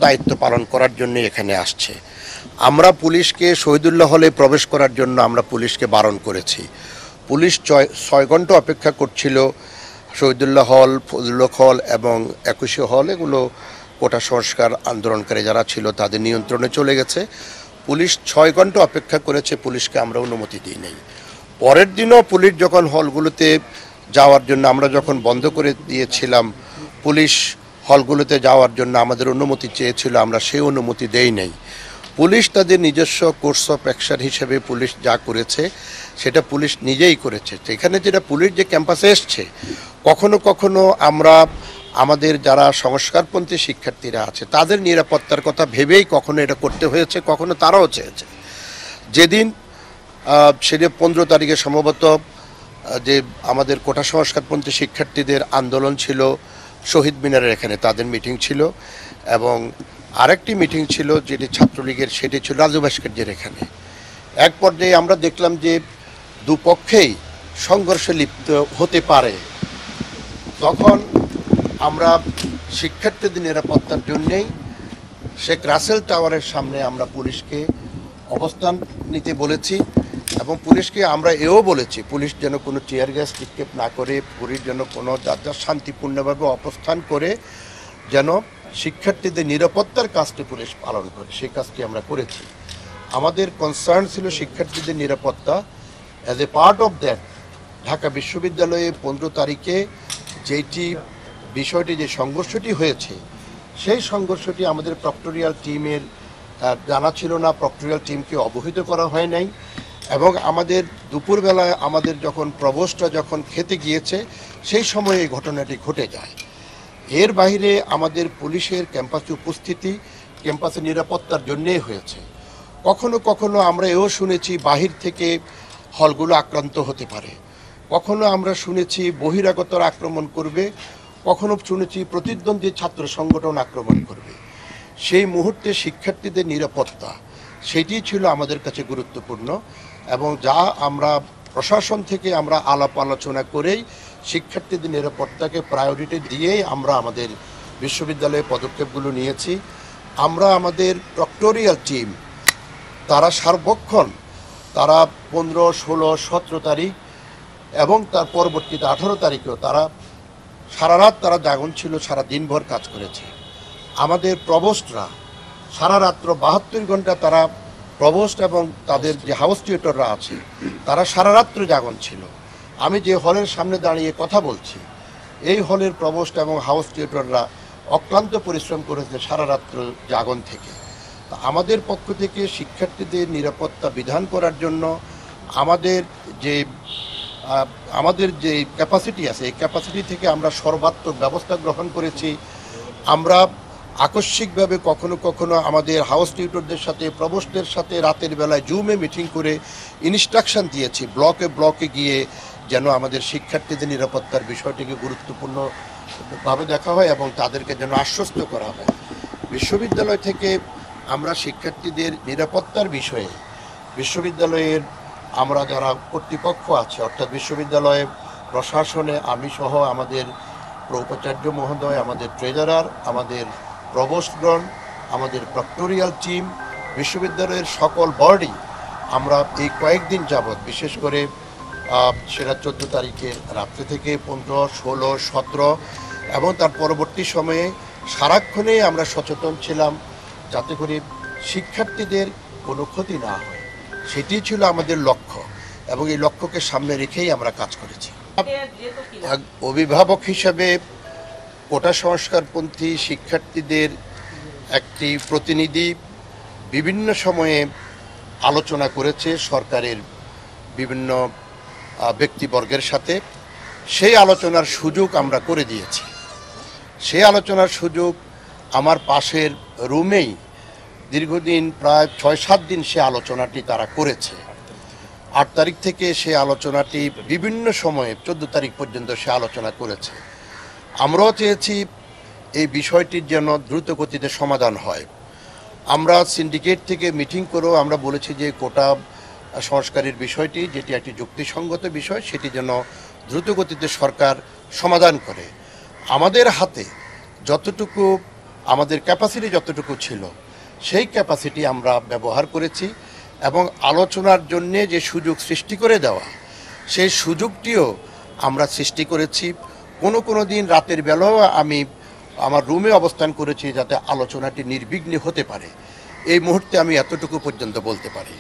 দায়িত্ব পালন করার জন্য এখানে আসছে। আমরা পুলিশকে শহীদুল্লাহ হলে প্রবেশ করার জন্য আমরা পুলিশকে বারণ করেছি। পুলিশ 6 ঘন্টা অপেক্ষা করছিল। শহীদুল্লাহ হল, ফজলুল হল এবং 21 হল, এগুলো কোটা সংস্কার আন্দোলনকারী যারা ছিল তাদের নিয়ন্ত্রণে চলে গেছে। পুলিশ 6 ঘন্টা অপেক্ষা করেছে, পুলিশকে আমরা অনুমতি দিই নাই। পরের দিনও পুলিশ যখন হলগুলোতে যাওয়ার জন্য, আমরা যখন বন্ধ করে দিয়েছিলাম, পুলিশ হলগুলোতে যাওয়ার জন্য আমাদের অনুমতি চেয়েছিল, আমরা সেই অনুমতি দেই নাই। পুলিশ তাদের নিজস্ব কোর্স অফ অ্যাকশন হিসেবে পুলিশ যা করেছে সেটা পুলিশ নিজেই করেছে। এখানে যেটা পুলিশ যে ক্যাম্পাসে এসছে, কখনো কখনো আমরা আমাদের যারা সংস্কারপন্থী শিক্ষার্থীরা আছে তাদের নিরাপত্তার কথা ভেবেই কখনো এটা করতে হয়েছে, কখনো তারাও চেয়েছে। যেদিন সেটা 15 তারিখে সম্ভবত যে আমাদের কোটা সংস্কারপন্থী শিক্ষার্থীদের আন্দোলন ছিল শহীদ মিনারের এখানে, তাদের মিটিং ছিল, এবং আরেকটি মিটিং ছিল যেটি ছাত্রলীগের, সেটি ছিল রাজু ভাস্কর্যের এখানে। এক পর্যায়ে আমরা দেখলাম যে দুপক্ষেই সংঘর্ষে লিপ্ত হতে পারে। তখন আমরা শিক্ষার্থীদের নিরাপত্তার জন্যেই শেখ রাসেল টাওয়ারের সামনে আমরা পুলিশকে অবস্থান নিতে বলেছি, এবং পুলিশকে আমরা এও বলেছি পুলিশ যেন কোনো টিয়ার গ্যাস নিক্ষেপ না করে, পুলিশ যেন কোনো যার শান্তিপূর্ণভাবে অবস্থান করে যেন শিক্ষার্থীদের নিরাপত্তার কাজটি পুলিশ পালন করে, সেই কাজটি আমরা করেছি। আমাদের কনসার্ন ছিল শিক্ষার্থীদের নিরাপত্তা। As a part of that, Dhaka বিশ্ববিদ্যালয়ে 15 তারিখে যেটি বিষয়টি, যে সংঘর্ষটি হয়েছে, সেই সংঘর্ষটি আমাদের প্রক্টোরিয়াল টিমের জানা ছিল না, প্রক্টোরিয়াল টিমকে অবহিত করা হয় নাই, এবং আমাদের দুপুরবেলায় আমাদের যখন প্রভোস্টরা যখন খেতে গিয়েছে সেই সময়ে এই ঘটনাটি ঘটে যায়। এর বাইরে আমাদের পুলিশের ক্যাম্পাসে উপস্থিতি ক্যাম্পাসের নিরাপত্তার জন্যেই হয়েছে। কখনো কখনো আমরা এও শুনেছি বাহির থেকে হলগুলো আক্রান্ত হতে পারে, কখনো আমরা শুনেছি বহিরাগতরা আক্রমণ করবে, কখনো শুনেছি প্রতিদ্বন্দ্বী ছাত্র সংগঠন আক্রমণ করবে। সেই মুহূর্তে শিক্ষার্থীদের নিরাপত্তা, সেটি ছিল আমাদের কাছে গুরুত্বপূর্ণ, এবং যা আমরা প্রশাসন থেকে আমরা আলাপ আলোচনা করেই শিক্ষার্থীদের নিরাপত্তাকে প্রায়োরিটি দিয়েই আমরা আমাদের বিশ্ববিদ্যালয়ে পদক্ষেপগুলো নিয়েছি। আমরা আমাদের প্রক্টোরিয়াল টিম, তারা সার্বক্ষণ, তারা 15, 16, 17 তারিখ এবং তার পরবর্তীতে 18 তারিখেও তারা সারা রাত তারা জাগন ছিল, সারা দিনভর কাজ করেছে। আমাদের প্রভোস্টরা সারা রাত্র 72 ঘন্টা তারা, প্রভোস্ট এবং তাদের যে হাউস টিউটররা আছে তারা সারা রাত্র জাগন ছিল। আমি যে হলের সামনে দাঁড়িয়ে কথা বলছি, এই হলের প্রভোস্ট এবং হাউস টিউটররা অক্লান্ত পরিশ্রম করেছে সারা রাত্র জাগন থেকে। আমাদের পক্ষ থেকে শিক্ষার্থীদের নিরাপত্তা বিধান করার জন্য আমাদের যে ক্যাপাসিটি আছে, এই ক্যাপাসিটি থেকে আমরা সর্বাত্মক ব্যবস্থা গ্রহণ করেছি। আমরা আকস্মিকভাবে কখনো কখনো আমাদের হাউস টিউটরদের সাথে, প্রভোস্টের সাথে রাতের বেলায় জুমে মিটিং করে ইনস্ট্রাকশন দিয়েছি ব্লকে ব্লকে গিয়ে যেন আমাদের শিক্ষার্থীদের নিরাপত্তার বিষয়টিকে গুরুত্বপূর্ণভাবে দেখা হয় এবং তাদেরকে যেন আশ্বস্ত করা হয়। বিশ্ববিদ্যালয় থেকে আমরা শিক্ষার্থীদের নিরাপত্তার বিষয়ে বিশ্ববিদ্যালয়ের আমরা যারা কর্তৃপক্ষ আছে, অর্থাৎ বিশ্ববিদ্যালয়ে প্রশাসনে আমি সহ আমাদের উপাচার্য মহোদয়, আমাদের ট্রেজারার, আমাদের প্রভোস্টগণ, আমাদের প্রক্টোরিয়াল টিম, বিশ্ববিদ্যালয়ের সকল বডি, আমরা এই কয়েকদিন যাবৎ, বিশেষ করে সেটা 14 তারিখের রাত্রে থেকে 15, 16, 17 এবং তার পরবর্তী সময়ে সারাক্ষণেই আমরা সচেতন ছিলাম যাতে করে শিক্ষার্থীদের কোনো ক্ষতি না হয়। সেটি ছিল আমাদের লক্ষ্য, এবং এই লক্ষ্যকে সামনে রেখেই আমরা কাজ করেছি। অভিভাবক হিসাবে কোটা সংস্কারপন্থী শিক্ষার্থীদের একটি প্রতিনিধি বিভিন্ন সময়ে আলোচনা করেছে সরকারের বিভিন্ন ব্যক্তিবর্গের সাথে। সেই আলোচনার সুযোগ আমরা করে দিয়েছি। সেই আলোচনার সুযোগ আমার পাশের রুমেই দীর্ঘদিন প্রায় 6-7 দিন সে আলোচনাটি তারা করেছে। 8 তারিখ থেকে সে আলোচনাটি বিভিন্ন সময়ে 14 তারিখ পর্যন্ত সে আলোচনা করেছে। আমরাও চেয়েছি এই বিষয়টির যেন দ্রুত গতিতে সমাধান হয়। আমরা সিন্ডিকেট থেকে মিটিং করেও আমরা বলেছি যে কোটা সংস্কারের বিষয়টি, যেটি একটি যুক্তিসঙ্গত বিষয়, সেটি যেন দ্রুত গতিতে সরকার সমাধান করে। আমাদের হাতে যতটুকু আমাদের ক্যাপাসিটি যতটুকু ছিল সেই ক্যাপাসিটি আমরা ব্যবহার করেছি এবং আলোচনার জন্যে যে সুযোগ সৃষ্টি করে দেওয়া সেই সুযোগটিও আমরা সৃষ্টি করেছি। কোনো দিন রাতের বেলাও আমি আমার রুমে অবস্থান করেছি যাতে আলোচনাটি নির্বিঘ্নে হতে পারে। এই মুহূর্তে আমি এতটুকু পর্যন্ত বলতে পারি।